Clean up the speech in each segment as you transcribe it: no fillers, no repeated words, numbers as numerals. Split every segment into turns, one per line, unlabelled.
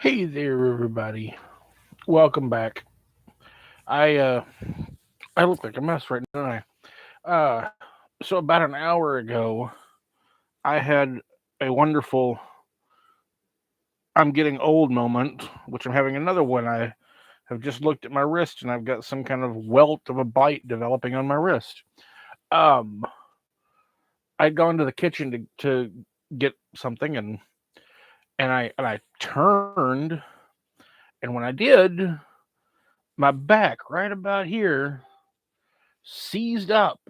Hey there, everybody. Welcome back. I uh, I look like a mess right now, don't I? So about an hour ago, I had a wonderful "I'm getting old" moment, which I'm having another one. I have just looked at my wrist, and I've got some kind of welt of a bite developing on my wrist. Um, I'd gone to the kitchen to get something, and I turned, and when I did, my back right about here seized up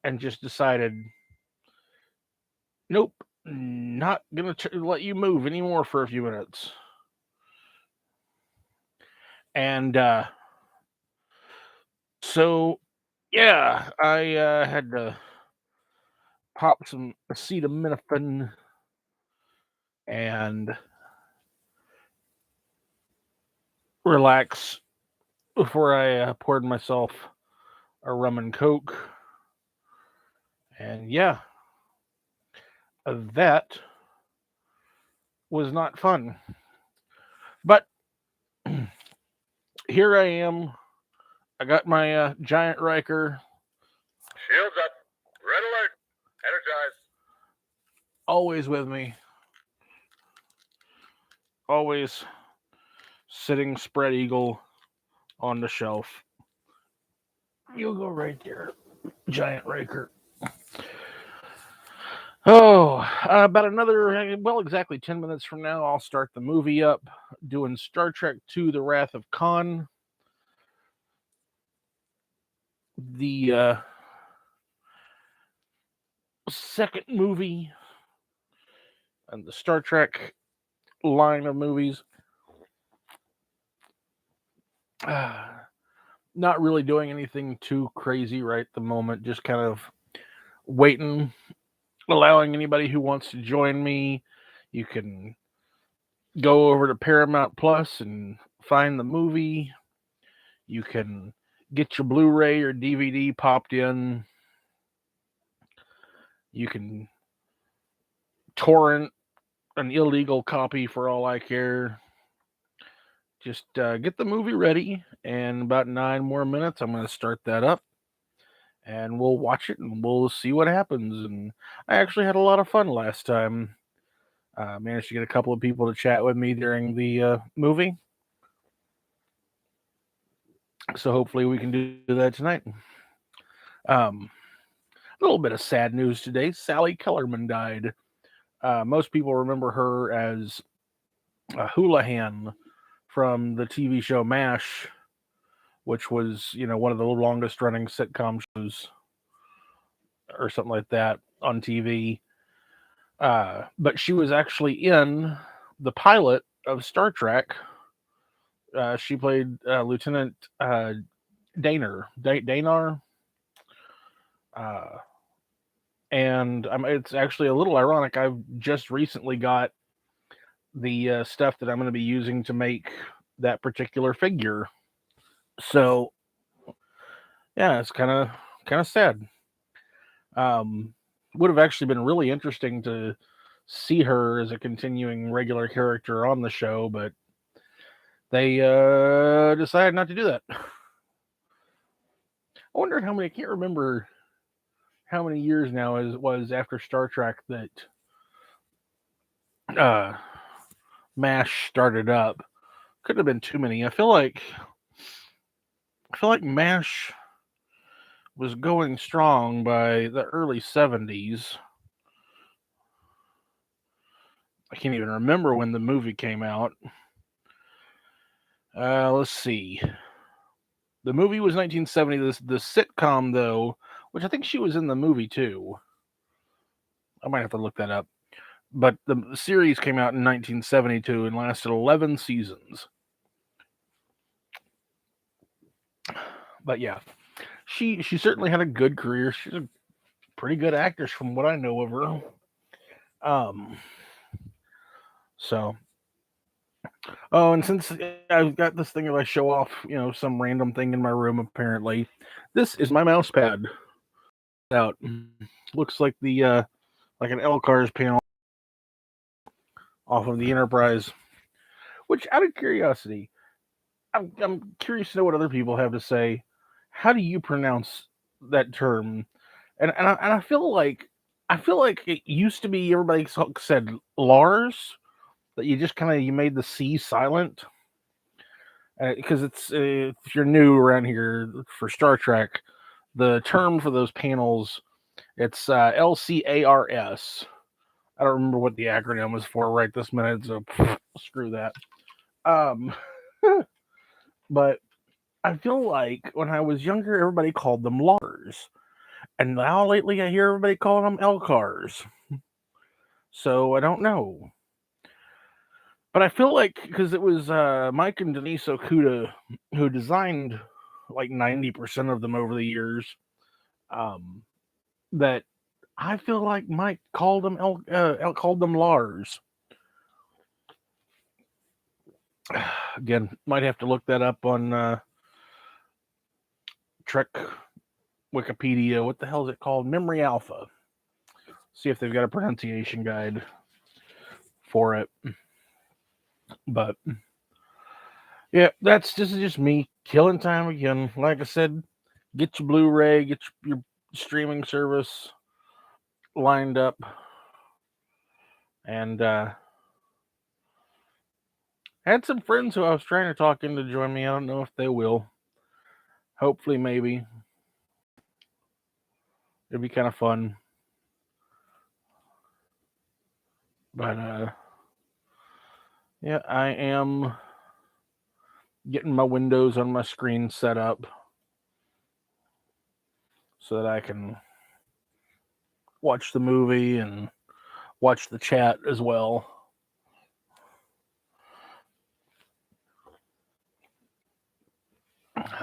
and just decided, nope, not gonna let you move anymore for a few minutes. And so, yeah, I had to pop some acetaminophen and relax before I poured myself a rum and coke. And yeah, that was not fun. But here I am. I got my giant Riker
Shields up. Red alert. Energize.
always with me, always sitting spread eagle on the shelf. You'll go right there, giant Riker. Oh, about another, well, exactly 10 minutes from now, I'll start the movie up doing Star Trek II The Wrath of Khan. The second movie in the Star Trek line of movies. Not really doing anything too crazy right at the moment, just kind of waiting, allowing anybody who wants to join me. You can go over to Paramount Plus and find the movie. You can get your Blu-ray or DVD popped in. You can torrent an illegal copy for all I care. Just get the movie ready, and about 9 more minutes, I'm going to start that up, and we'll watch it and we'll see what happens. And I actually had a lot of fun last time. Managed to get a couple of people to chat with me during the movie, so hopefully we can do that tonight. Um, a little bit of sad news today. Sally Kellerman died. Most people remember her as Houlihan from the TV show MASH, which was, one of the longest running sitcom shows or something like that on TV. But she was actually in the pilot of Star Trek. She played Lieutenant Danar. Uh, and it's actually a little ironic. I've just recently got the stuff that I'm going to be using to make that particular figure. So yeah, it's kind of sad. Um, would have actually been really interesting to see her as a continuing regular character on the show, but they decided not to do that. I wonder how many. I can't remember how many years now it was after Star Trek that uh, MASH started up. Couldn't have been too many. I feel like MASH was going strong by the early 70s. I can't even remember when the movie came out. Let's see. The movie was 1970. The sitcom, though, which I think she was in the movie too. I might have to look that up. But the series came out in 1972 and lasted 11 seasons. But yeah, she certainly had a good career. She's a pretty good actress from what I know of her. Um, so and since I've got this thing that I show off, some random thing in my room, apparently, this is my mouse pad. Out looks like the like an L cars panel off of the Enterprise. Which, out of curiosity, I'm curious to know what other people have to say. How do you pronounce that term? And I feel like it used to be everybody said Lars, that you just kind of you made the C silent, because it's if you're new around here for Star Trek, the term for those panels, it's LCARS. I don't remember what the acronym is for right this minute, so screw that. Um, but I feel like when I was younger, everybody called them Lars, and now lately I hear everybody calling them Elcars. So I don't know, but I feel like because it was Mike and Denise Okuda who designed like 90% of them over the years, um, that I feel like Mike called them called them Lars. Again, might have to look that up on Trek Wikipedia. What the hell is it called? Memory Alpha. See if they've got a pronunciation guide for it. But yeah, this is just me killing time again. Like I said, get your Blu-ray, get your streaming service lined up, and had some friends who I was trying to talk into join me. I don't know if they will. Hopefully, maybe. It'd be kind of fun. But yeah, I am getting my windows on my screen set up so that I can watch the movie and watch the chat as well.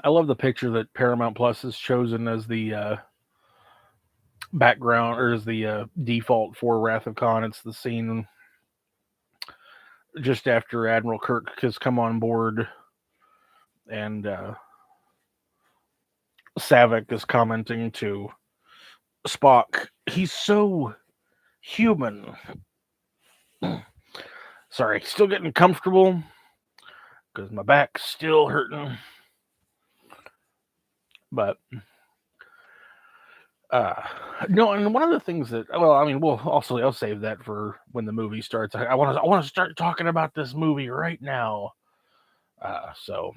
I love the picture that Paramount Plus has chosen as the background, or as the default for Wrath of Khan. It's the scene just after Admiral Kirk has come on board, and Saavik is commenting to Spock, "He's so human." Sorry, still getting comfortable because my back's still hurting. But no, and one of the things that, well, I mean, I'll save that for when the movie starts. I want to start talking about this movie right now. So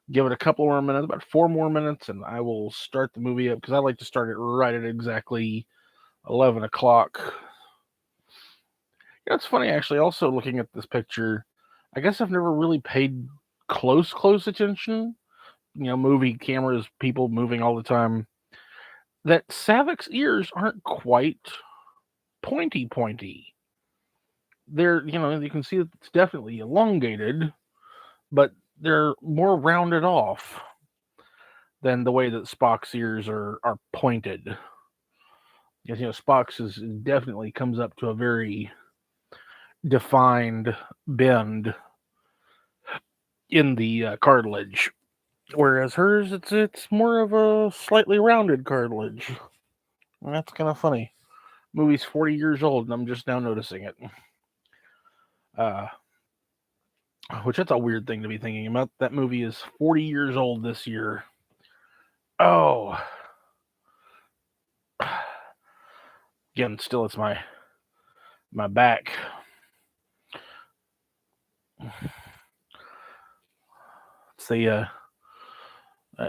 give it a couple more minutes, about 4 more minutes, and I will start the movie up because I like to start it right at exactly 11 o'clock. It's funny, actually, also looking at this picture, I guess I've never really paid close attention. Movie cameras, people moving all the time. That Saavik's ears aren't quite pointy. They're, you can see that it's definitely elongated, but they're more rounded off than the way that Spock's ears are pointed. Because, Spock's is definitely comes up to a very defined bend in the cartilage, whereas hers, it's more of a slightly rounded cartilage. And that's kind of funny. Movie's 40 years old, and I'm just now noticing it. Which, that's a weird thing to be thinking about. That movie is 40 years old this year. Oh. Again, still, it's my back. It's the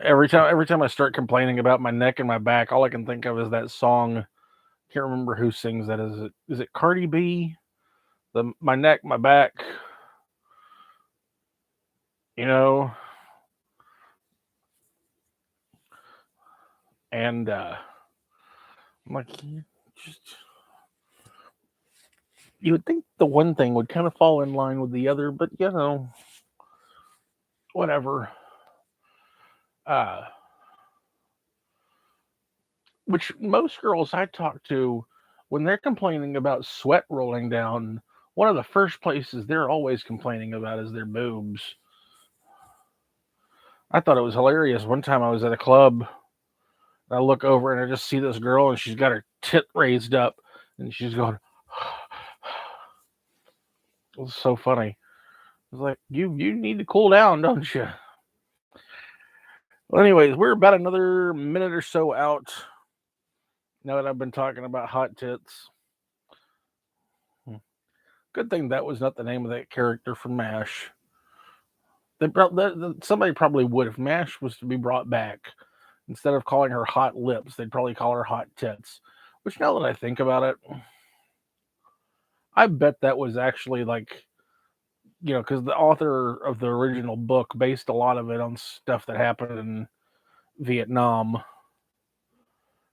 every time I start complaining about my neck and my back, all I can think of is that song. Can't remember who sings that. Is it Cardi B? My neck, my back. And I'm like, you would think the one thing would kind of fall in line with the other, but whatever. Which most girls I talk to, when they're complaining about sweat rolling down, one of the first places they're always complaining about is their boobs. I thought it was hilarious. One time I was at a club, and I look over and I just see this girl, and she's got her tit raised up, and she's going. It was so funny. was like, you need to cool down, don't you? Well, anyways, we're about another minute or so out. Now that I've been talking about hot tits. Good thing that was not the name of that character from MASH. Somebody probably would, if MASH was to be brought back. Instead of calling her hot lips, they'd probably call her hot tits. Which, now that I think about it, I bet that was actually like, because the author of the original book based a lot of it on stuff that happened in Vietnam.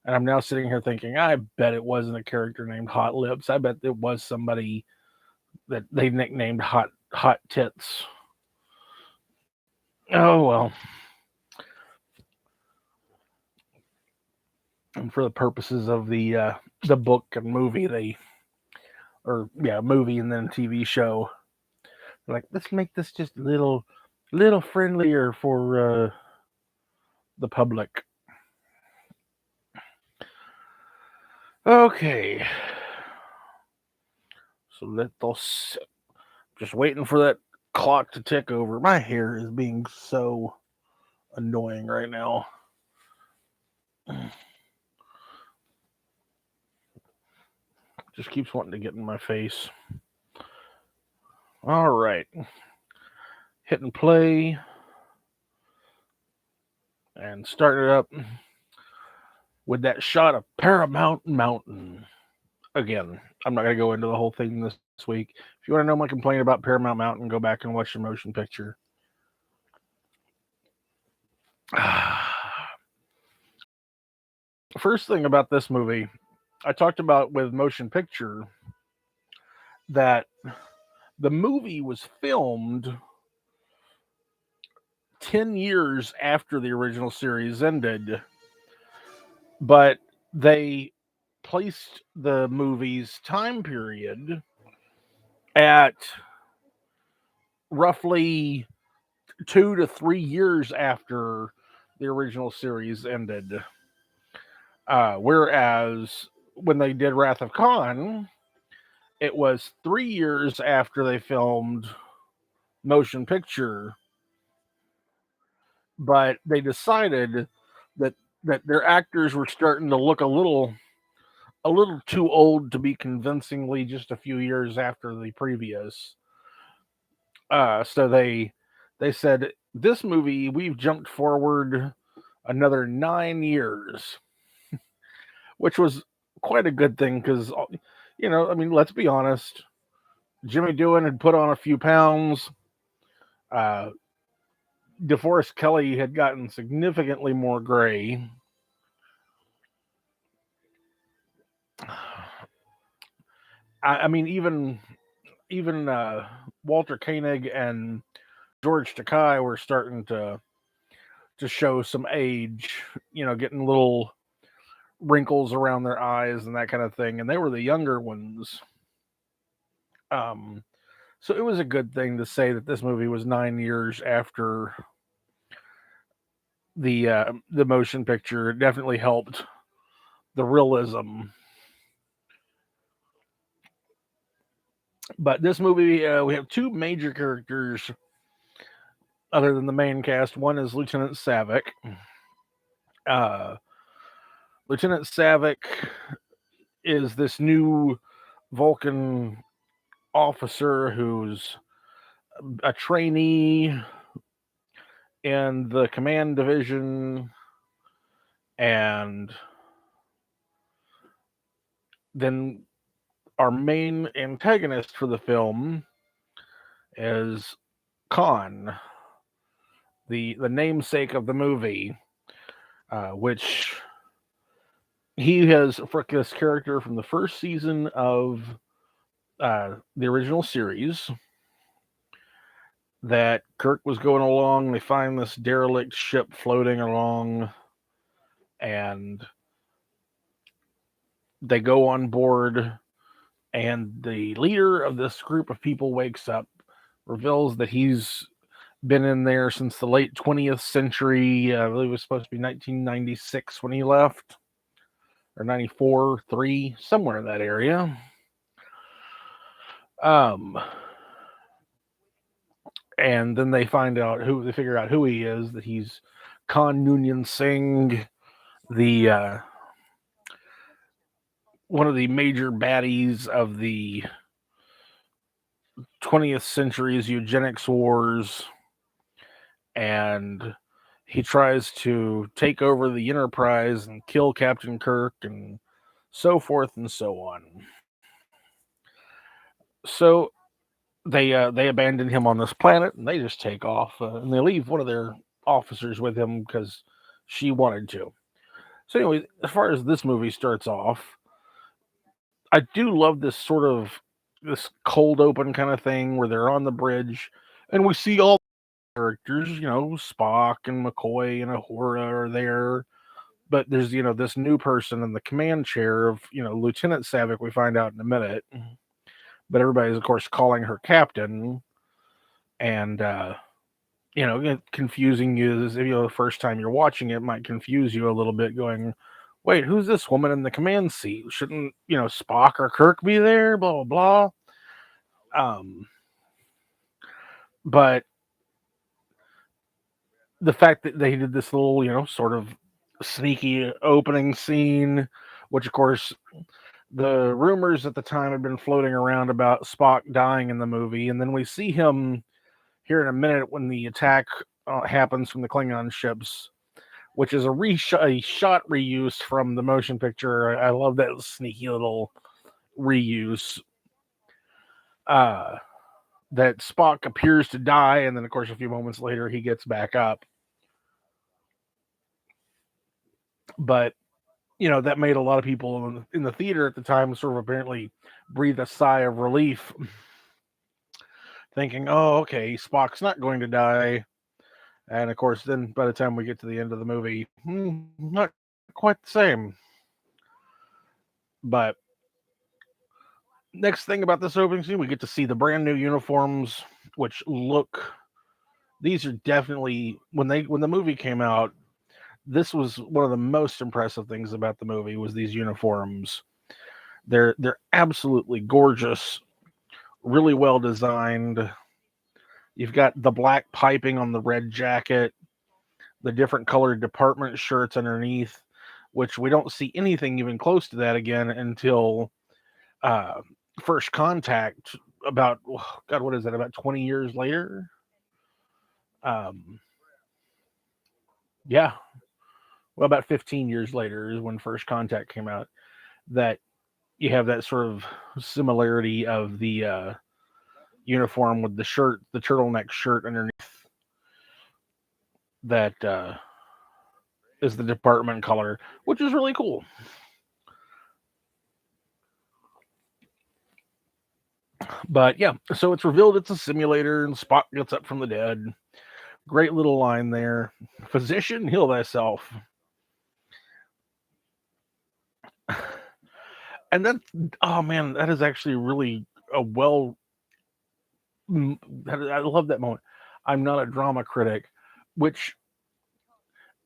And I'm now sitting here thinking, I bet it wasn't a character named Hot Lips. I bet it was somebody that they nicknamed Hot Tits. Oh well. And for the purposes of the book and movie, movie and then TV show, like, let's make this just a little friendlier for the public. Okay. So let's just waiting for that clock to tick over. My hair is being so annoying right now. Just keeps wanting to get in my face. All right. Hitting play and starting it up with that shot of Paramount Mountain. Again, I'm not going to go into the whole thing this week. If you want to know my complaint about Paramount Mountain, go back and watch the motion picture. First thing about this movie, I talked about with motion picture that the movie was filmed 10 years after the original series ended, but they placed the movie's time period at roughly 2 to 3 years after the original series ended. Whereas when they did Wrath of Khan, it was 3 years after they filmed motion picture, but they decided that their actors were starting to look a little too old to be convincingly just a few years after the previous. So they said, this movie, we've jumped forward another 9 years, which was quite a good thing because, let's be honest, Jimmy Doohan had put on a few pounds. DeForest Kelley had gotten significantly more gray. Even Walter Koenig and George Takei were starting to show some age, getting little wrinkles around their eyes and that kind of thing, and they were the younger ones. So it was a good thing to say that this movie was 9 years after the motion picture. It definitely helped the realism. But this movie, we have two major characters other than the main cast. One is Lieutenant Savick. Lieutenant Savick is this new Vulcan officer who's a trainee in the command division, and then our main antagonist for the film is Khan, the namesake of the movie, which he has this character from the first season of the original series. That Kirk was going along, they find this derelict ship floating along, and they go on board, and the leader of this group of people wakes up, reveals that he's been in there since the late 20th century. I believe it was supposed to be 1996 when he left, or 94, 3, somewhere in that area. and then they figure out who he is, that he's Khan Noonien Singh, the one of the major baddies of the 20th century's eugenics wars, and he tries to take over the Enterprise and kill Captain Kirk and so forth and so on. So they abandon him on this planet and they just take off, and they leave one of their officers with him because she wanted to. So anyway, as far as this movie starts off, I do love this cold open kind of thing where they're on the bridge and we see all the characters, Spock and McCoy and Uhura are there. But there's, this new person in the command chair of, Lieutenant Savick, we find out in a minute. But everybody's, of course, calling her captain. And, confusing you as the first time you're watching it might confuse you a little bit, going, wait, who's this woman in the command seat? Shouldn't, Spock or Kirk be there? Blah, blah, blah. But the fact that they did this little, sort of sneaky opening scene, which, of course, the rumors at the time had been floating around about Spock dying in the movie, and then we see him here in a minute when the attack happens from the Klingon ships, which is a shot reuse from the motion picture. I love that sneaky little reuse. That Spock appears to die, and then, of course, a few moments later, he gets back up. But, that made a lot of people in the theater at the time sort of apparently breathe a sigh of relief, thinking, oh, okay, Spock's not going to die. And, of course, then by the time we get to the end of the movie, not quite the same. But next thing about this opening scene, we get to see the brand new uniforms, which these are definitely, when the movie came out, this was one of the most impressive things about the movie was these uniforms. They're absolutely gorgeous, really well designed. You've got the black piping on the red jacket, the different colored department shirts underneath, which we don't see anything even close to that again until First Contact, about, God, what is that, about 20 years later? Yeah. Well, about 15 years later is when First Contact came out, that you have that sort of similarity of the uniform with the turtleneck shirt underneath that is the department color, which is really cool. But yeah, so it's revealed it's a simulator and Spock gets up from the dead. Great little line there. Physician, heal thyself. And then, oh man, that is actually really I love that moment. I'm not a drama critic, which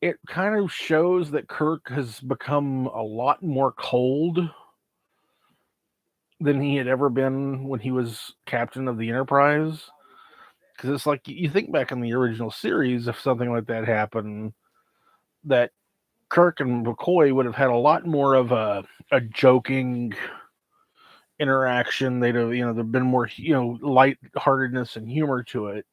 it kind of shows that Kirk has become a lot more cold than he had ever been when he was captain of the Enterprise. Because it's like you think back in the original series, if something like that happened, that Kirk and McCoy would have had a lot more of a joking interaction. They'd have, there'd been more, lightheartedness and humor to it.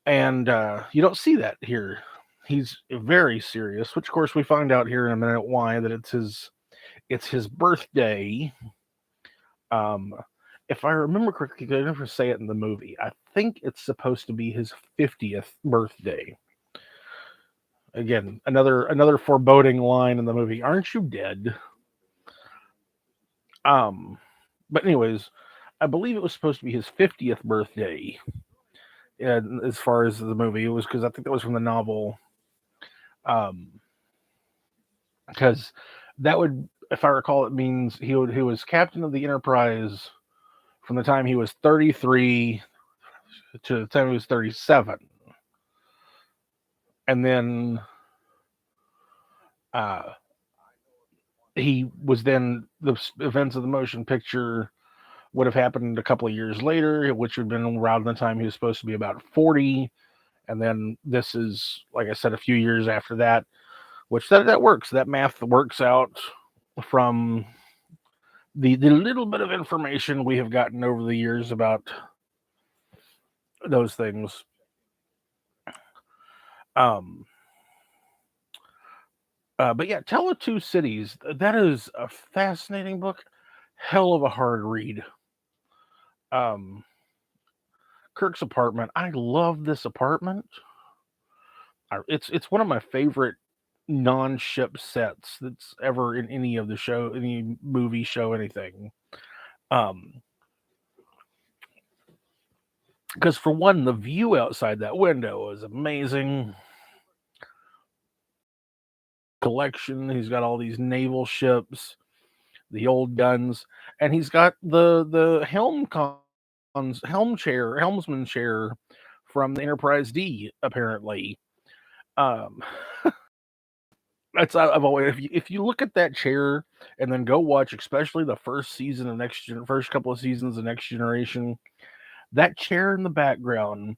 And you don't see that here. He's very serious, which of course we find out here in a minute why, that it's his birthday. If I remember correctly, they never say it in the movie. I think it's supposed to be his 50th birthday. Again, another foreboding line in the movie. Aren't you dead? But anyways, I believe it was supposed to be his 50th birthday. As far as the movie, it was because I think that was from the novel. Because that would, if I recall, it means he was captain of the Enterprise from the time he was 33 to the time he was 37. And then he was then, the events of the motion picture would have happened a couple of years later, which would have been around the time he was supposed to be about 40. And then this is, like I said, a few years after that, which that works. That math works out from the little bit of information we have gotten over the years about those things. But yeah, Tell of Two Cities, that is a fascinating book. Hell of a hard read. Kirk's apartment. I love this apartment. It's one of my favorite non-ship sets that's ever in any of the show, any movie, show, anything. Because for one, the view outside that window is amazing. Collection. He's got all these naval ships, the old guns, and he's got the helmsman chair from the Enterprise D. Apparently, that's I've always if you look at that chair and then go watch, especially the first couple of seasons of Next Generation, that chair in the background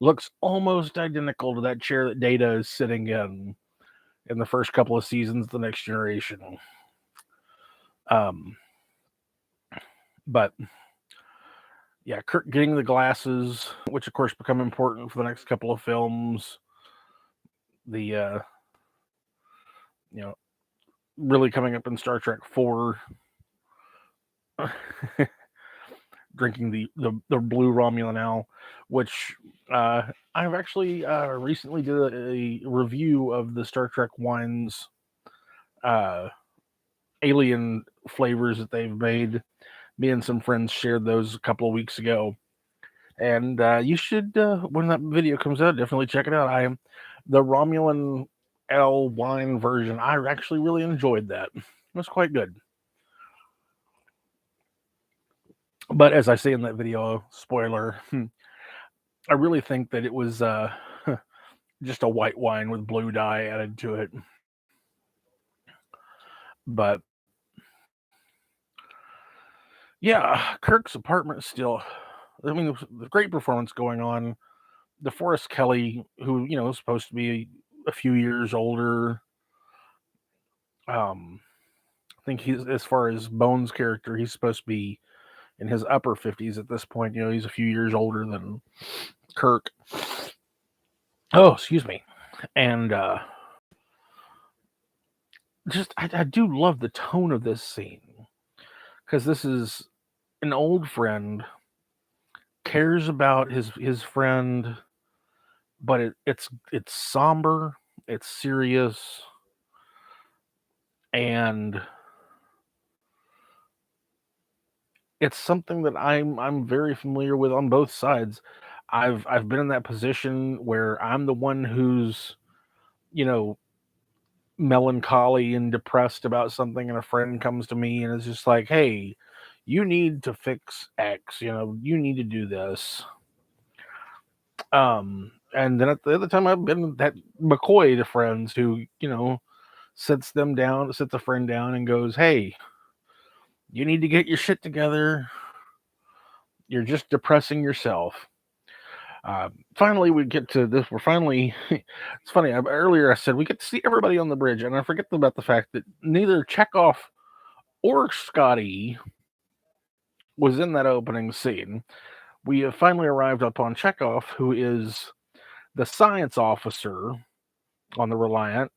looks almost identical to that chair that Data is sitting in the first couple of seasons of the Next Generation. But yeah, Kirk getting the glasses, which of course become important for the next couple of films. The really coming up in Star Trek 4, drinking the blue Romulan ale, which I've actually recently did a review of the Star Trek wines, alien flavors that they've made. Me and some friends shared those a couple of weeks ago, and you should, when that video comes out, definitely check it out. The Romulan ale wine version. I actually really enjoyed that. It was quite good. But as I say in that video, spoiler, I really think that it was just a white wine with blue dye added to it. But yeah, Kirk's apartment still. I mean, the great performance going on. DeForest Kelly, who is supposed to be a few years older. I think he's, as far as Bones' character, he's supposed to be in his upper 50s at this point. He's a few years older than Kirk. Oh, excuse me. And I do love the tone of this scene, because this is an old friend, cares about his friend, but it's somber, it's serious, and it's something that I'm very familiar with on both sides. I've been in that position where I'm the one who's melancholy and depressed about something, and a friend comes to me and is just like, "Hey, you need to fix X. You need to do this." And then at the other time, I've been that McCoy to friends who sits a friend down and goes, "Hey, you need to get your shit together. You're just depressing yourself." Finally, we get to this. We're finally. It's funny. Earlier, I said we get to see everybody on the bridge, and I forget about the fact that neither Chekhov or Scotty was in that opening scene. We have finally arrived upon Chekhov, who is the science officer on the Reliant.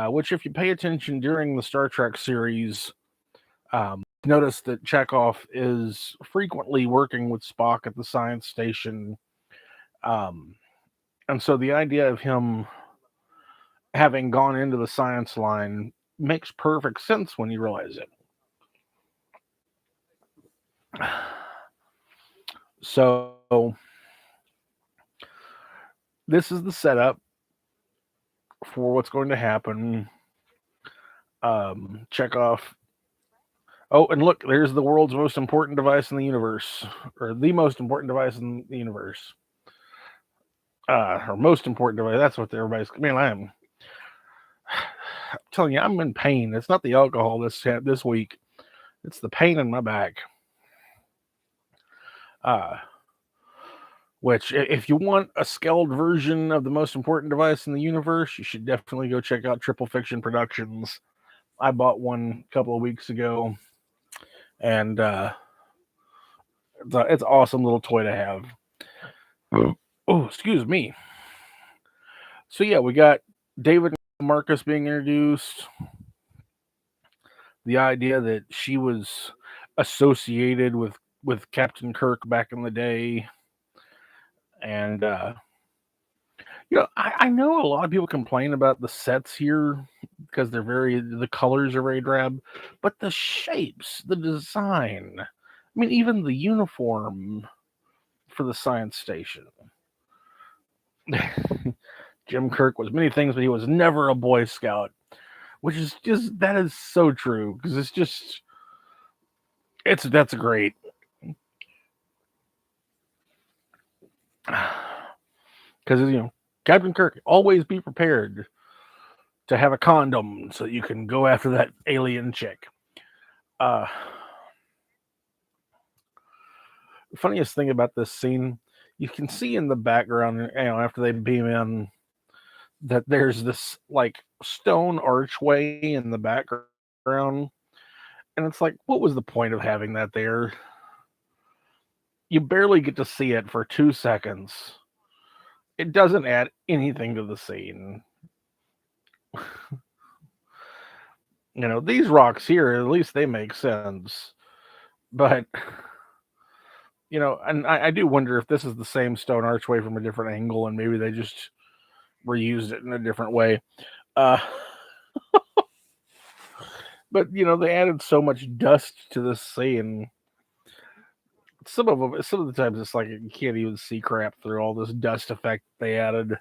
Which, if you pay attention during the Star Trek series, notice that Chekhov is frequently working with Spock at the science station. And so the idea of him having gone into the science line makes perfect sense when you realize it. So this is the setup for what's going to happen. Chekhov. Oh, and look, there's the world's most important device in the universe, or the most important device in the universe. Or most important device. That's what everybody's. Man, I'm telling you, I'm in pain. It's not the alcohol this week. It's the pain in my back. Uh, which, if you want a scaled version of the most important device in the universe, you should definitely go check out Triple Fiction Productions. I bought one a couple of weeks ago, and it's an awesome little toy to have. Oh, excuse me. So yeah, we got David and Marcus being introduced. The idea that she was associated with Captain Kirk back in the day, and I know a lot of people complain about the sets here because the colors are very drab, but the shapes, the design, I mean, even the uniform for the science station. Jim Kirk was many things, but he was never a Boy Scout, which is that is so true because that's great. Because Captain Kirk, always be prepared to have a condom so you can go after that alien chick. Funniest thing about this scene, you can see in the background, after they beam in, that there's this like stone archway in the background, and it's like, what was the point of having that there? You barely get to see it for 2 seconds. It doesn't add anything to the scene. These rocks here, at least they make sense. But, and I do wonder if this is the same stone archway from a different angle and maybe they just reused it in a different way. But, they added so much dust to this scene. Some of the times it's like you can't even see crap through all this dust effect they added.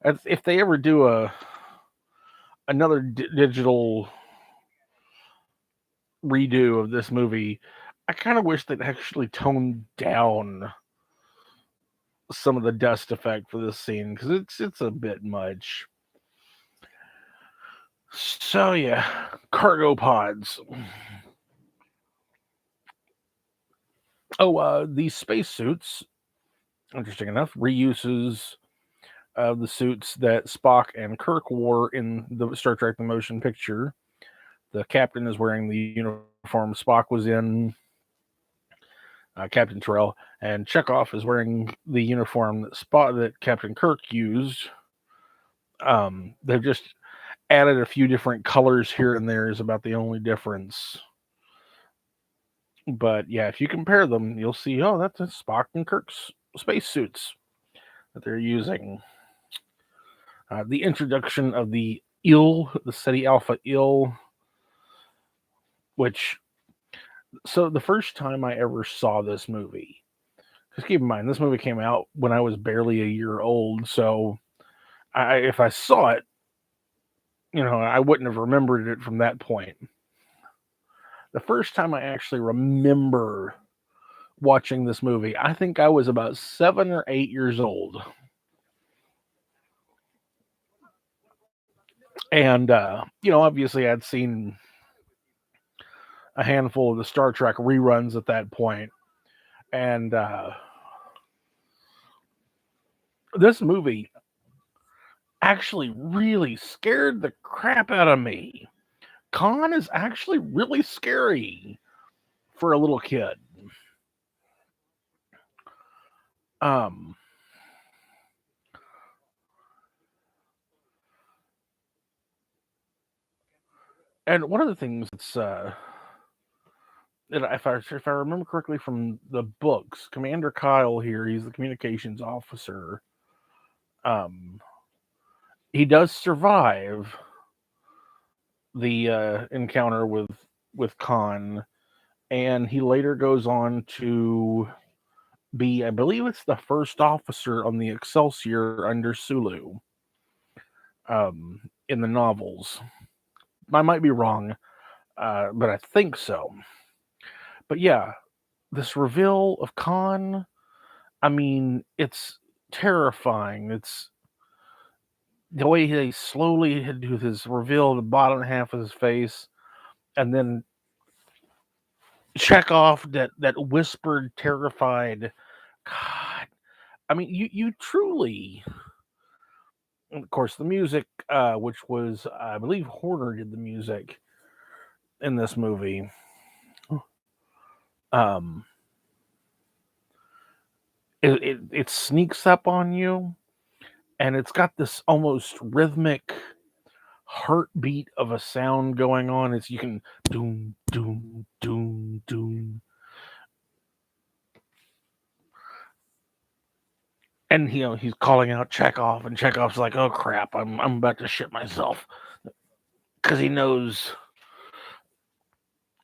If they ever do another digital redo of this movie, I kind of wish they'd actually toned down some of the dust effect for this scene because it's a bit much. So yeah, cargo pods. Oh, these spacesuits, interesting enough, reuses of the suits that Spock and Kirk wore in the Star Trek The Motion Picture. The captain is wearing the uniform Spock was in, Captain Terrell, and Chekhov is wearing the uniform that Captain Kirk used. They've just added a few different colors here and there is about the only difference. But yeah, if you compare them, you'll see, oh, that's Spock and Kirk's spacesuits that they're using. The introduction of the SETI Alpha IL, so the first time I ever saw this movie, because keep in mind, this movie came out when I was barely a year old, so if I saw it, I wouldn't have remembered it from that point. The first time I actually remember watching this movie, I think I was about 7 or 8 years old. And, obviously I'd seen a handful of the Star Trek reruns at that point. And this movie actually really scared the crap out of me. Khan is actually really scary for a little kid. And one of the things that's if I remember correctly from the books, Commander Kyle here, he's the communications officer. He does survive the encounter with Khan, and he later goes on to be, I believe it's the first officer on the Excelsior under Sulu. In the novels, I might be wrong, but I think so. But yeah, this reveal of Khan, I mean, it's terrifying. It's the way they slowly do his reveal the bottom half of his face, and then Chekhov that whispered, terrified. God, I mean, you truly. And of course, the music, which was I believe Horner did the music in this movie. Um, it sneaks up on you, and it's got this almost rhythmic heartbeat of a sound going on. It's you can doom doom doom doom, and he's calling out Chekhov, and Chekhov's like, "Oh crap, I'm about to shit myself," because he knows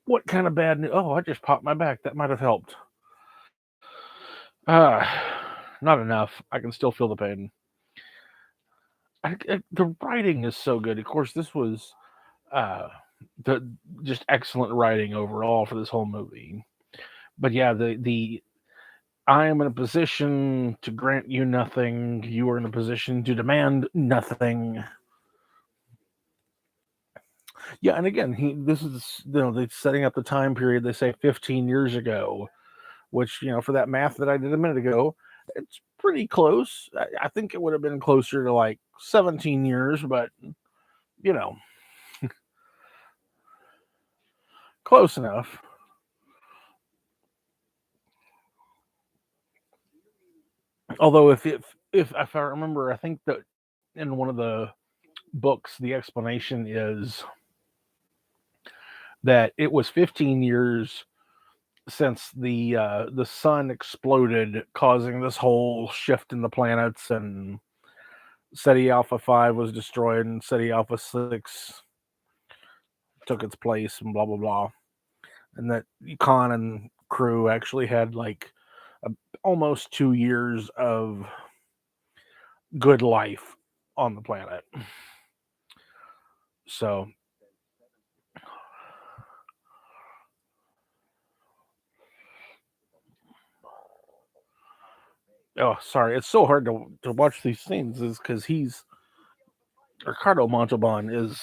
what kind of bad news. Oh, I just popped my back. That might have helped. Uh, not enough. I can still feel the pain. The writing is so good. Of course, this was uh, the just excellent writing overall for this whole movie. But yeah, the I am in a position to grant you nothing. You are in a position to demand nothing. Yeah, and again, this is they're setting up the time period. They say 15 years ago, which for that math that I did a minute ago, it's pretty close. I think it would have been closer to like 17 years, but you know, close enough. Although if I remember, I think that in one of the books, the explanation is that it was 15 years since the sun exploded, causing this whole shift in the planets, and SETI Alpha 5 was destroyed, and SETI Alpha 6 took its place, and blah blah blah. And that Khan and crew actually had like a, almost 2 years of good life on the planet. So, oh, sorry, it's so hard to watch these scenes, is because he's Ricardo Montalban is.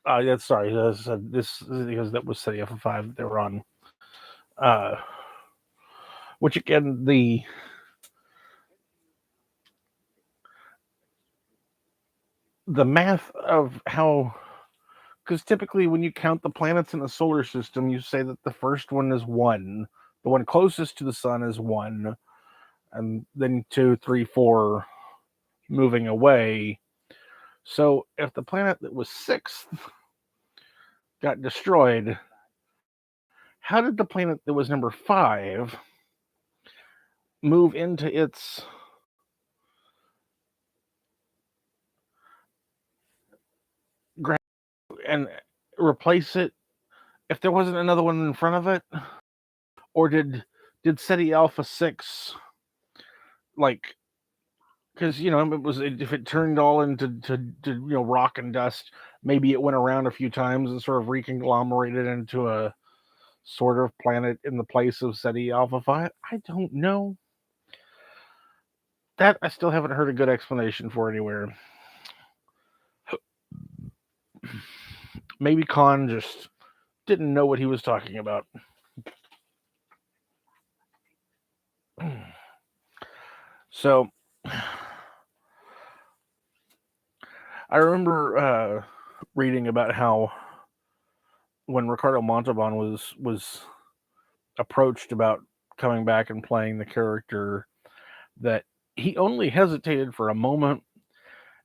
Yeah, sorry, this because that was SETI Alpha 5 they were on. Uh, which again, the math of how, because typically when you count the planets in the solar system, you say that the first one is one, the one closest to the sun is one, and then two, three, four moving away. So if the planet that was sixth got destroyed, how did the planet that was number 5 move into its ground and replace it if there wasn't another one in front of it? Or did SETI Alpha 6, like, because it was, if it turned all into rock and dust, maybe it went around a few times and sort of reconglomerated into a sort of planet in the place of SETI Alpha 5. I don't know. That I still haven't heard a good explanation for anywhere. Maybe Khan just didn't know what he was talking about. So I remember reading about how when Ricardo Montalban was approached about coming back and playing the character, that he only hesitated for a moment,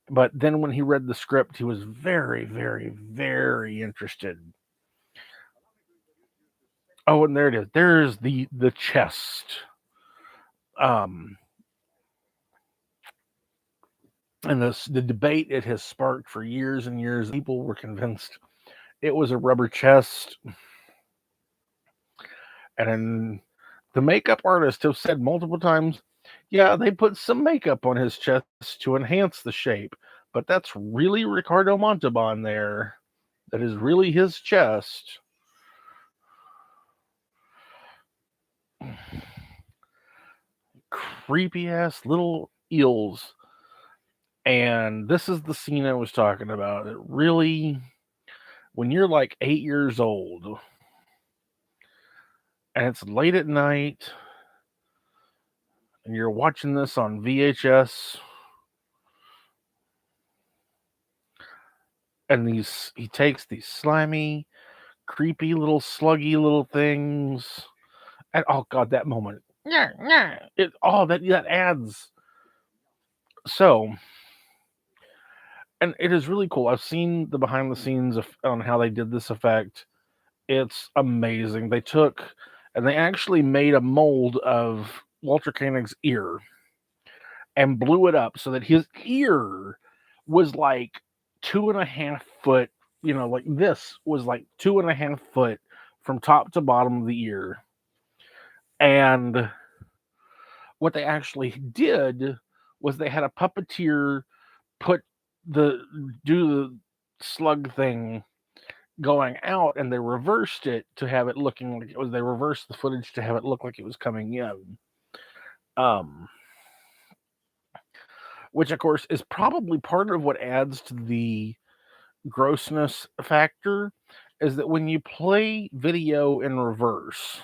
but then when he read the script, he was very, very, very interested. Oh, and there it is. There's the chest. Um, and the debate it has sparked for years and years. People were convinced it was a rubber chest, and the makeup artists have said multiple times, yeah, they put some makeup on his chest to enhance the shape, but that's really Ricardo Montalban there. That is really his chest. Creepy ass little eels. And this is the scene I was talking about. It really when you're like 8 years old and it's late at night and you're watching this on VHS, and he takes these slimy, creepy little sluggy little things, and oh god, that moment, that adds so. And it is really cool. I've seen the behind the scenes on how they did this effect. It's amazing. They took and they actually made a mold of Walter Koenig's ear and blew it up so that his ear was like 2.5 foot. Like this was like 2.5 foot from top to bottom of the ear. And what they actually did was they had a puppeteer put do the slug thing going out, and they reversed it to have it looking like it was. They reversed the footage to have it look like it was coming in. Which of course is probably part of what adds to the grossness factor, is that when you play video in reverse,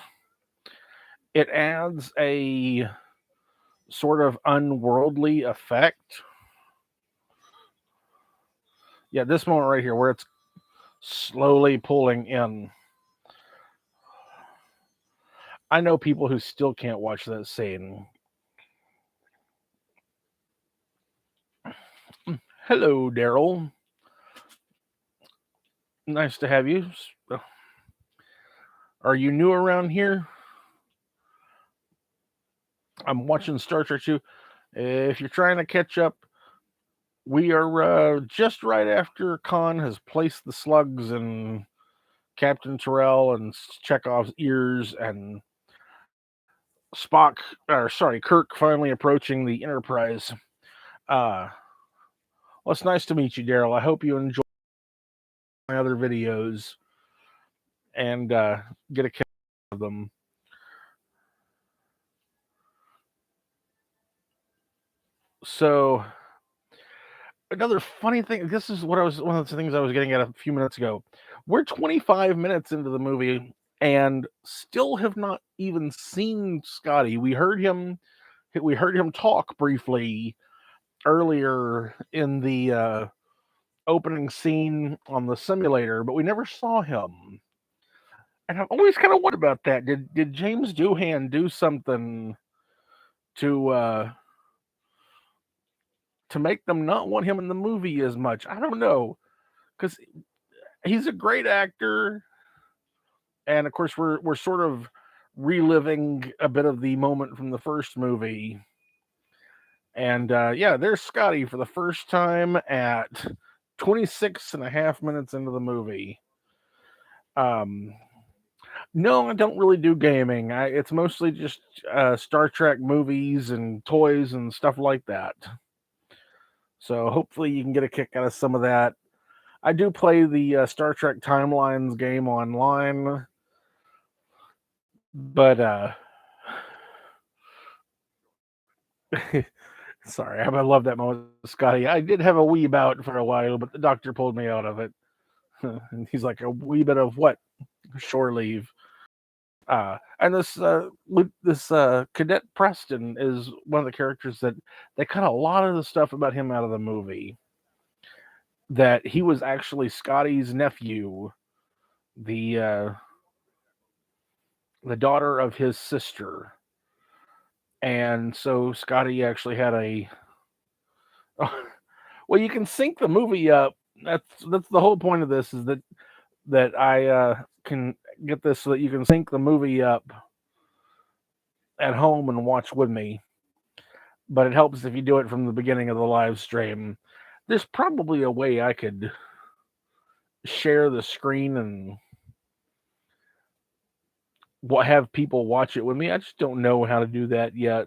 it adds a sort of unworldly effect. Yeah, this moment right here where it's slowly pulling in. I know people who still can't watch that scene. Hello, Daryl. Nice to have you. Are you new around here? I'm watching Star Trek 2. If you're trying to catch up, we are just right after Khan has placed the slugs in Captain Terrell and Chekhov's ears, and Kirk finally approaching the Enterprise. Well, it's nice to meet you, Daryl. I hope you enjoy my other videos and get a kick out of them. So, another funny thing. This is one of the things I was getting at a few minutes ago. We're 25 minutes into the movie and still have not even seen Scotty. We heard him talk briefly earlier in the opening scene on the simulator, but we never saw him. And I've always kind of wondered about that. Did James Doohan do something to make them not want him in the movie as much? I don't know, because he's a great actor, and of course we're sort of reliving a bit of the moment from the first movie. And yeah, there's Scotty for the first time at 26 and a half minutes into the movie. No, I don't really do gaming. It's mostly just Star Trek movies and toys and stuff like that. So hopefully you can get a kick out of some of that. I do play the Star Trek Timelines game online, but sorry, I love that moment, Scotty. I did have a wee bout for a while, but the doctor pulled me out of it. And he's like, a wee bit of what? Shore leave. And this Cadet Preston is one of the characters that they cut a lot of the stuff about him out of the movie. That he was actually Scotty's nephew, the daughter of his sister, and so Scotty actually had a. Well, you can sync the movie up. That's the whole point of this, is that I can get this so that you can sync the movie up at home and watch with me. But it helps if you do it from the beginning of the live stream. There's probably a way I could share the screen and have people watch it with me. I just don't know how to do that yet.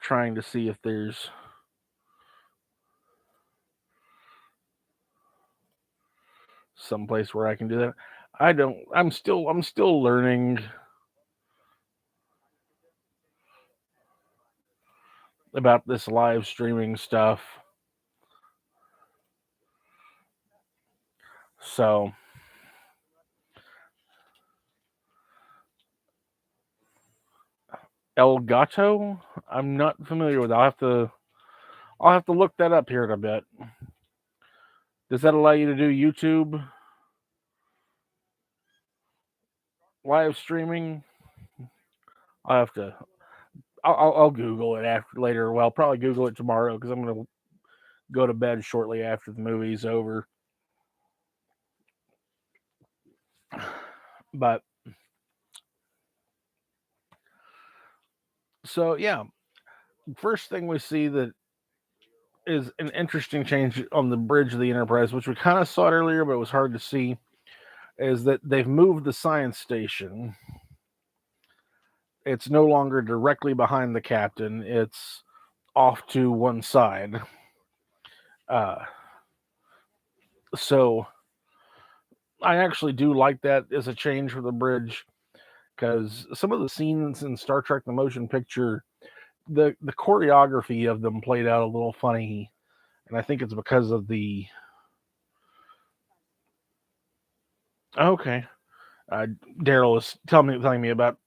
Trying to see if there's someplace where I can do that. I'm still learning. about this live streaming stuff. So El Gato, I'm not familiar with. I'll have to look that up here in a bit. Does that allow you to do YouTube live streaming? I'll have to. I'll Google it after later. Well, I'll probably Google it tomorrow because I'm gonna go to bed shortly after the movie's over. But so yeah, first thing we see that is an interesting change on the bridge of the Enterprise, which we kind of saw it earlier, but it was hard to see, is that they've moved the science station. It's no longer directly behind the captain. It's off to one side. So I actually do like that as a change for the bridge, because some of the scenes in Star Trek the Motion Picture, the choreography of them played out a little funny, and I think it's because of the okay. Daryl is telling me about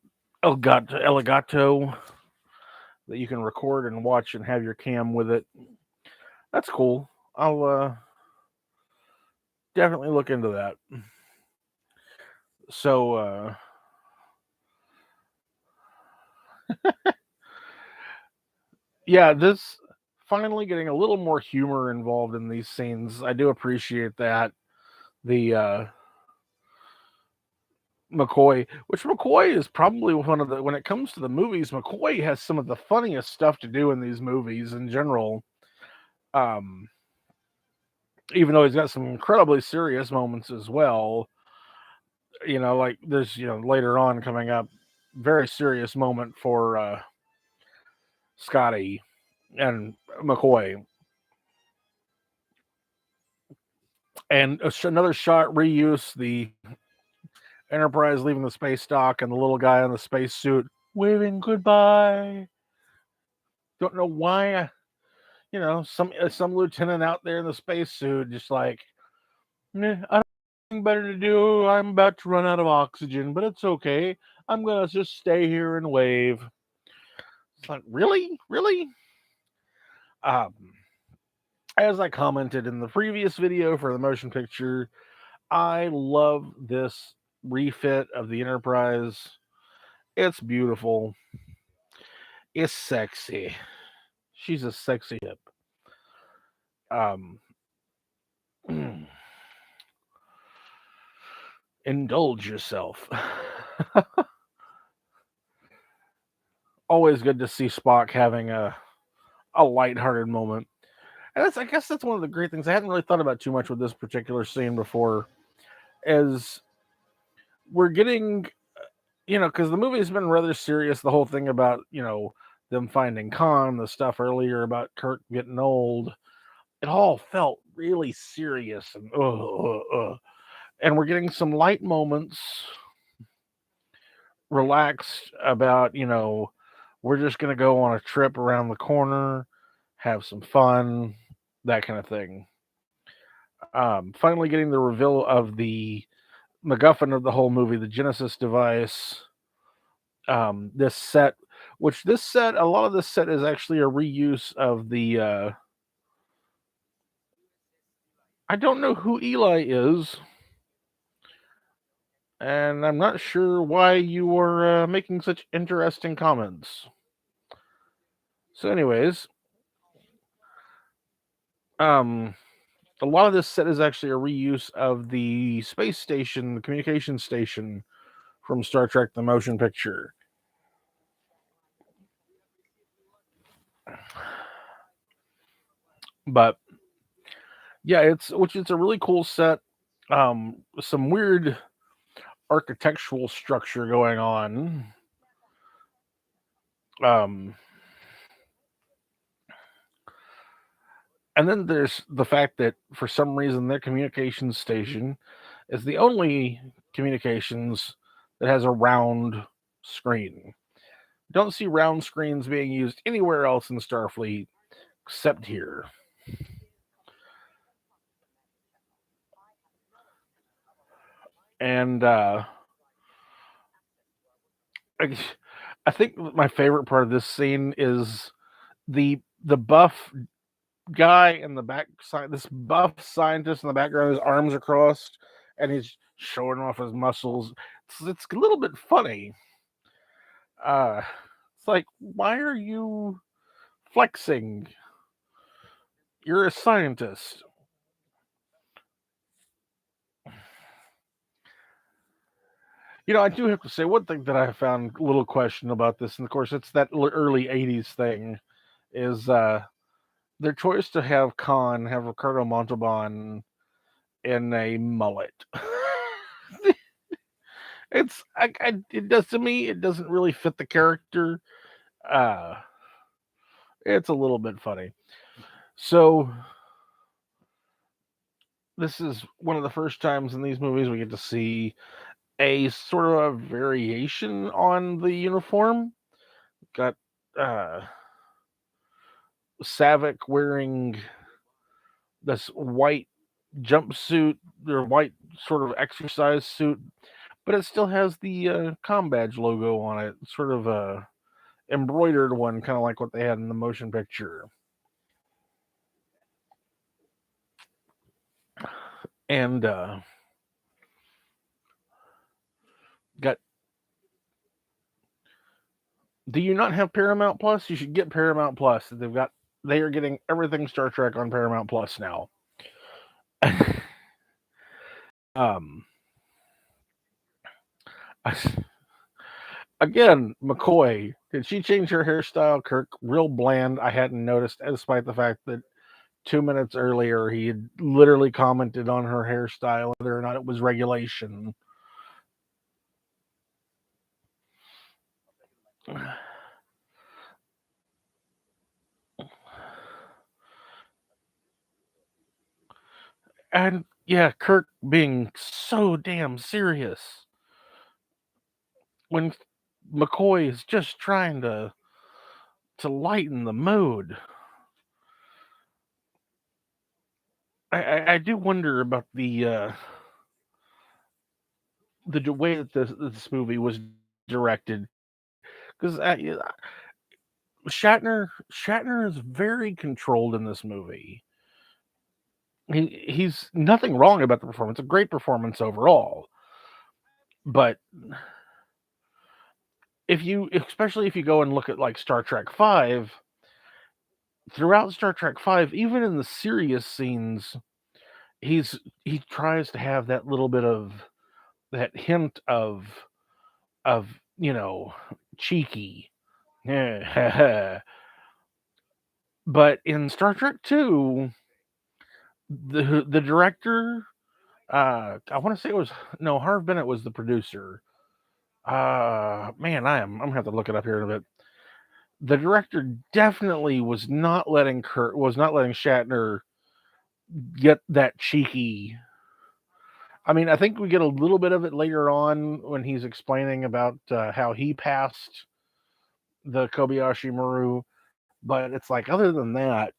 Elgato that you can record and watch and have your cam with it. That's cool. I'll definitely look into that. So yeah, this finally getting a little more humor involved in these scenes. I do appreciate that. The McCoy, which McCoy is probably one of the, when it comes to the movies, McCoy has some of the funniest stuff to do in these movies in general. Even though he's got some incredibly serious moments as well. Like there's, later on coming up, very serious moment for Scotty and McCoy. And another shot reuse, the Enterprise leaving the space dock and the little guy in the spacesuit waving goodbye. Don't know why, some lieutenant out there in the spacesuit just like, I don't have anything better to do. I'm about to run out of oxygen, but it's okay. I'm gonna just stay here and wave. It's like, really? As I commented in the previous video for the motion picture, I love this refit of the Enterprise. It's beautiful. It's sexy. She's a sexy hip. Indulge yourself. Always good to see Spock having a lighthearted moment. And I guess that's one of the great things I hadn't really thought about too much with this particular scene before, is we're getting, because the movie's been rather serious, the whole thing about, them finding Khan, the stuff earlier about Kirk getting old, it all felt really serious and and we're getting some light moments, relaxed about, we're just going to go on a trip around the corner, have some fun, that kind of thing. Finally getting the reveal of the MacGuffin of the whole movie, the Genesis device. This set, a lot of this set is actually a reuse of the, I don't know who Eli is, and I'm not sure why you are making such interesting comments. So anyways, a lot of this set is actually a reuse of the space station, the communication station from Star Trek the Motion Picture. But yeah, it's a really cool set. Some weird architectural structure going on. And then there's the fact that for some reason their communications station is the only communications that has a round screen. Don't see round screens being used anywhere else in Starfleet except here. And I, I think my favorite part of this scene is the buff guy in the back side, this buff scientist in the background, his arms are crossed, and he's showing off his muscles. It's a little bit funny. Uh, it's like, why are you flexing? You're a scientist. I do have to say one thing that I found a little question about this, and of course, it's that early '80s thing, is their choice to have Ricardo Montalban in a mullet. It does to me. It doesn't really fit the character. Uh, it's a little bit funny. So this is one of the first times in these movies we get to see a sort of a variation on the uniform. Got uh, Savick wearing this white jumpsuit or white sort of exercise suit, but it still has the com badge logo on it, sort of a embroidered one, kind of like what they had in the motion picture. And got do you not have Paramount Plus? You should get Paramount Plus. They are getting everything Star Trek on Paramount Plus now. um Again, McCoy, did she change her hairstyle? Kirk, real bland. I hadn't noticed, despite the fact that 2 minutes earlier he had literally commented on her hairstyle, whether or not it was regulation. And yeah, Kirk being so damn serious when McCoy is just trying to lighten the mood. I do wonder about the way that this movie was directed, because Shatner is very controlled in this movie. He's nothing wrong about the performance; a great performance overall. But especially if you go and look at like Star Trek Five, throughout Star Trek Five, even in the serious scenes, he tries to have that little bit of that hint of cheeky. But in Star Trek Two, the director, I want to say it was no Harv Bennett was the producer. Man, I'm gonna have to look it up here in a bit. The director definitely was not letting Shatner get that cheeky. I mean, I think we get a little bit of it later on when he's explaining about how he passed the Kobayashi Maru, but it's like other than that,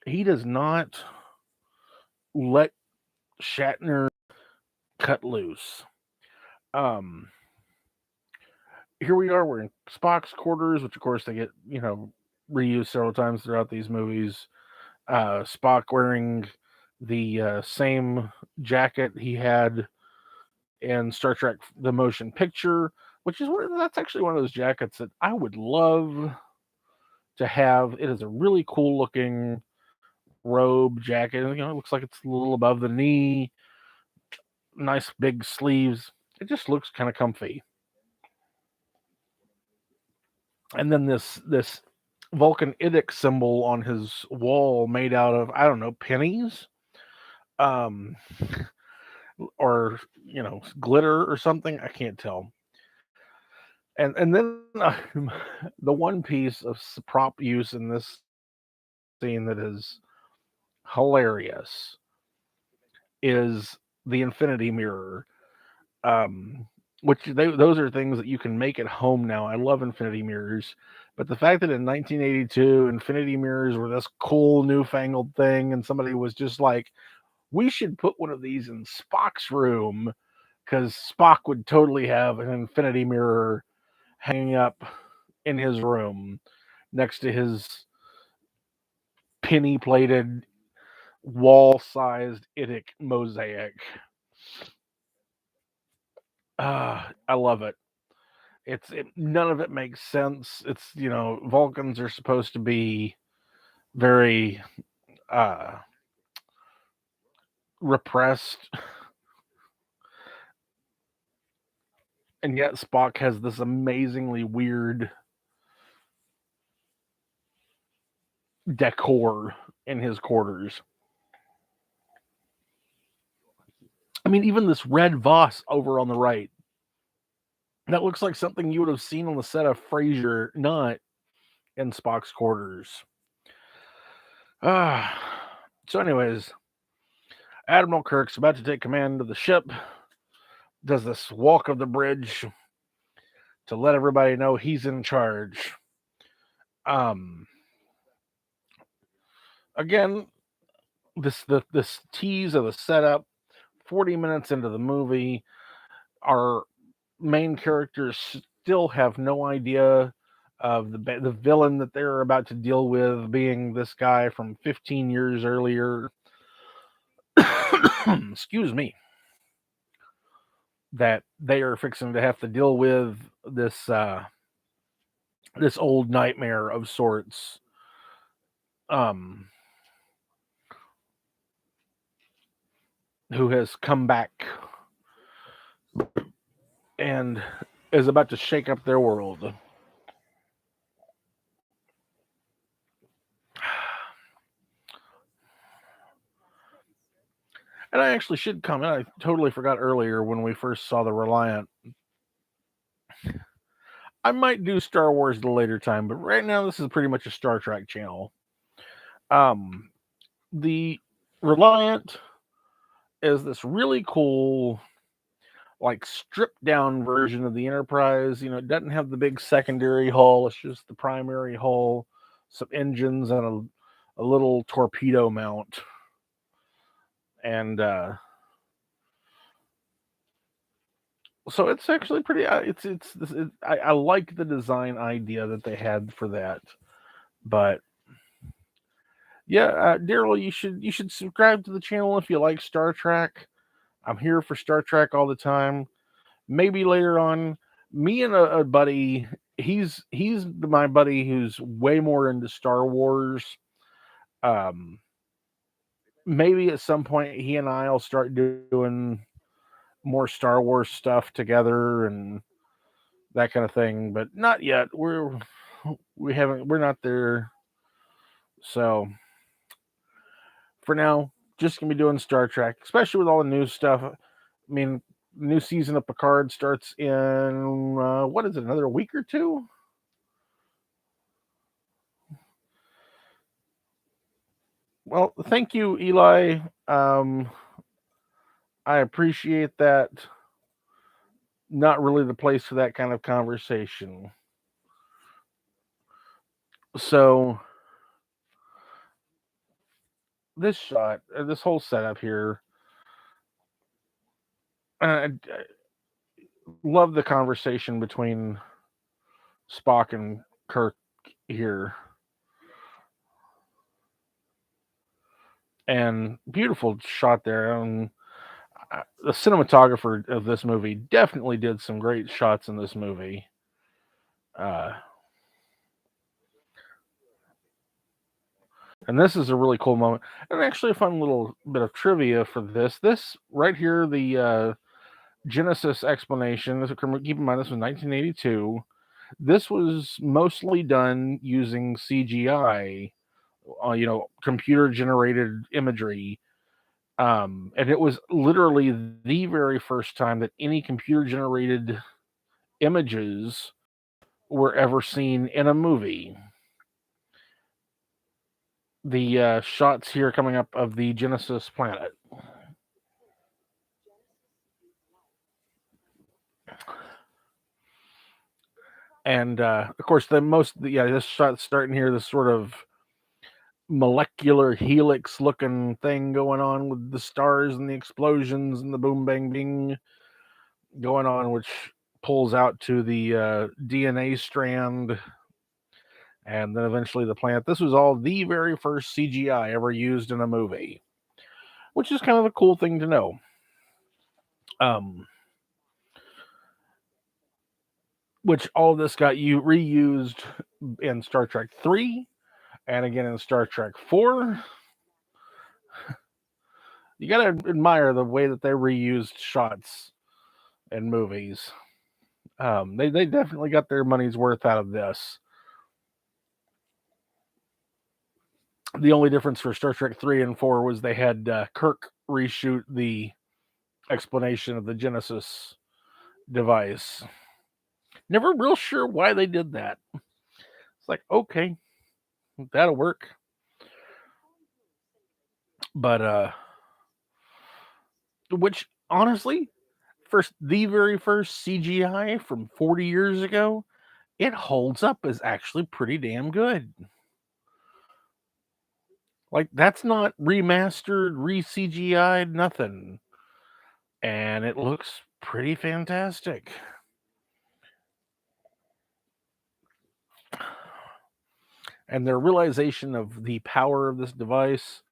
he does not let Shatner cut loose. Um, Here we are. We're in Spock's quarters, which of course they get reused several times throughout these movies. Spock wearing the same jacket he had in Star Trek: The Motion Picture, which is that's actually one of those jackets that I would love to have. It is a really cool looking robe jacket. It looks like it's a little above the knee, nice big sleeves. It just looks kind of comfy. And then this Vulcan Idic symbol on his wall made out of, I don't know, pennies, um, or glitter or something. I can't tell. And then the one piece of prop use in this scene that is hilarious is the infinity mirror. Um, those are things that you can make at home now. I love infinity mirrors, but the fact that in 1982 infinity mirrors were this cool newfangled thing, and somebody was just like, we should put one of these in Spock's room because Spock would totally have an infinity mirror hanging up in his room next to his penny plated wall sized Idic mosaic. I love it. None of it makes sense. It's, Vulcans are supposed to be very uh repressed, and yet Spock has this amazingly weird decor in his quarters. I mean, even this red Voss over on the right, that looks like something you would have seen on the set of Frasier, not in Spock's quarters. So anyways, Admiral Kirk's about to take command of the ship, does this walk of the bridge to let everybody know he's in charge. Again, this tease of the setup, 40 minutes into the movie, our main characters still have no idea of the villain that they're about to deal with being this guy from 15 years earlier. Excuse me. That they are fixing to have to deal with this this old nightmare of sorts. Who has come back and is about to shake up their world. And I actually should comment, I totally forgot earlier when we first saw the Reliant. I might do Star Wars at a later time, but right now this is pretty much a Star Trek channel. The Reliant is this really cool, like, stripped down version of the Enterprise. It doesn't have the big secondary hull, it's just the primary hull, some engines, and a little torpedo mount. And so it's actually pretty. I like the design idea that they had for that, but yeah, Daryl, you should subscribe to the channel if you like Star Trek. I'm here for Star Trek all the time. Maybe later on, me and a buddy, he's my buddy who's way more into Star Wars. Maybe at some point he and I'll start doing more Star Wars stuff together and that kind of thing, but not yet. We're not there. So for now, just gonna be doing Star Trek, especially with all the new stuff. I mean, new season of Picard starts in what is it, another week or two? Well, thank you, Eli. I appreciate that. Not really the place for that kind of conversation. So this shot, this whole setup here, I love the conversation between Spock and Kirk here. And beautiful shot there. The cinematographer of this movie definitely did some great shots in this movie. And this is a really cool moment. And actually a fun little bit of trivia for this. This right here, the Genesis explanation. Keep in mind, this was 1982. This was mostly done using CGI, computer generated imagery. And it was literally the very first time that any computer generated images were ever seen in a movie. The shots here coming up of the Genesis planet. And of course, this shot starting here, this sort of molecular helix looking thing going on with the stars and the explosions and the boom bang bing going on, which pulls out to the DNA strand and then eventually the planet. This was all the very first CGI ever used in a movie, which is kind of a cool thing to know. Which all of this got reused in Star Trek 3 and again in Star Trek 4. You got to admire the way that they reused shots in movies. They definitely got their money's worth out of this. The only difference for Star Trek 3 and 4 was they had Kirk reshoot the explanation of the Genesis device. Never real sure why they did that. It's like, okay, that'll work. But which honestly, the very first CGI from 40 years ago, it holds up as actually pretty damn good. Like, that's not remastered, re-CGI'd, nothing. And it looks pretty fantastic. And their realization of the power of this device.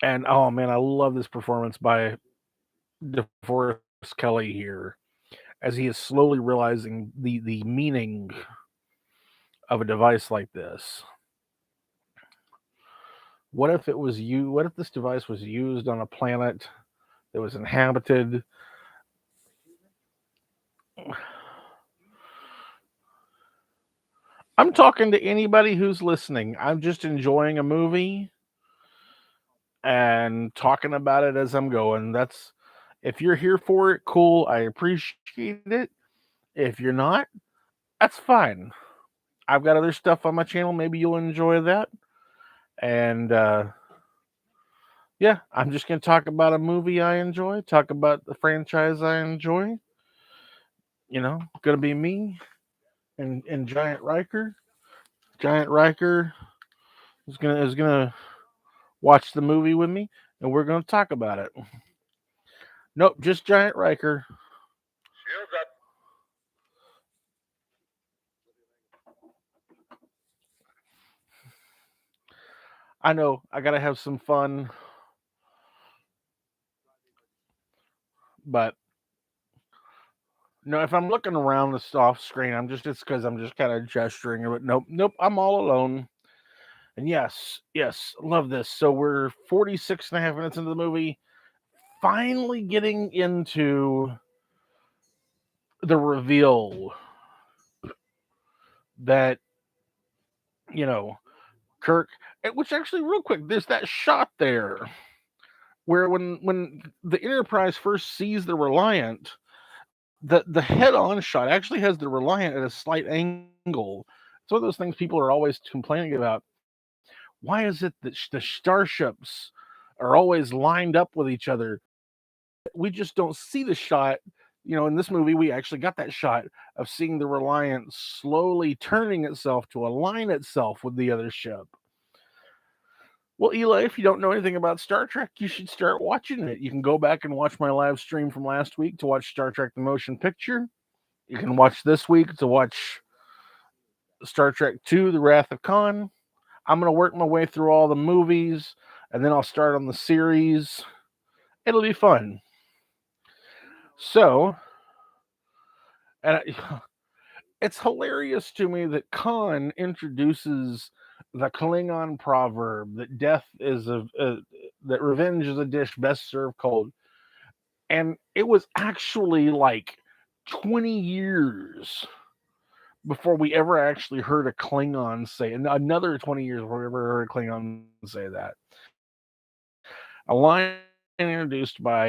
And oh man, I love this performance by DeForest Kelly here, as he is slowly realizing the meaning of a device like this. What if it was you? What if this device was used on a planet that was inhabited? I'm talking to anybody who's listening. I'm just enjoying a movie and talking about it as I'm going. That's if you're here for it, cool. I appreciate it. If you're not, that's fine. I've got other stuff on my channel. Maybe you'll enjoy that. And yeah, I'm just going to talk about a movie I enjoy, talk about the franchise I enjoy. You know, going to be me and Giant Riker. Giant Riker is gonna watch the movie with me, and we're gonna talk about it. Nope, just Giant Riker.
Shields up.
I know I gotta have some fun, but no, if I'm looking around the off screen, it's because I'm just kind of gesturing. But nope, I'm all alone. And yes, love this. So we're 46 and a half minutes into the movie, finally getting into the reveal that, you know, Kirk, which actually, real quick, there's that shot there where when the Enterprise first sees the Reliant, the head-on shot actually has the Reliant at a slight angle. It's one of those things people are always complaining about. Why is it that the starships are always lined up with each other? We just don't see the shot. You know, in this movie, we actually got that shot of seeing the Reliant slowly turning itself to align itself with the other ship. Well, Eli, if you don't know anything about Star Trek, you should start watching it. You can go back and watch my live stream from last week to watch Star Trek The Motion Picture. You can watch this week to watch Star Trek II, The Wrath of Khan. I'm going to work my way through all the movies, and then I'll start on the series. It'll be fun. So, it's hilarious to me that Khan introduces the Klingon proverb that that revenge is a dish best served cold. And it was actually like 20 years before we ever actually heard a Klingon say, and another 20 years before we ever heard a Klingon say that. A line introduced by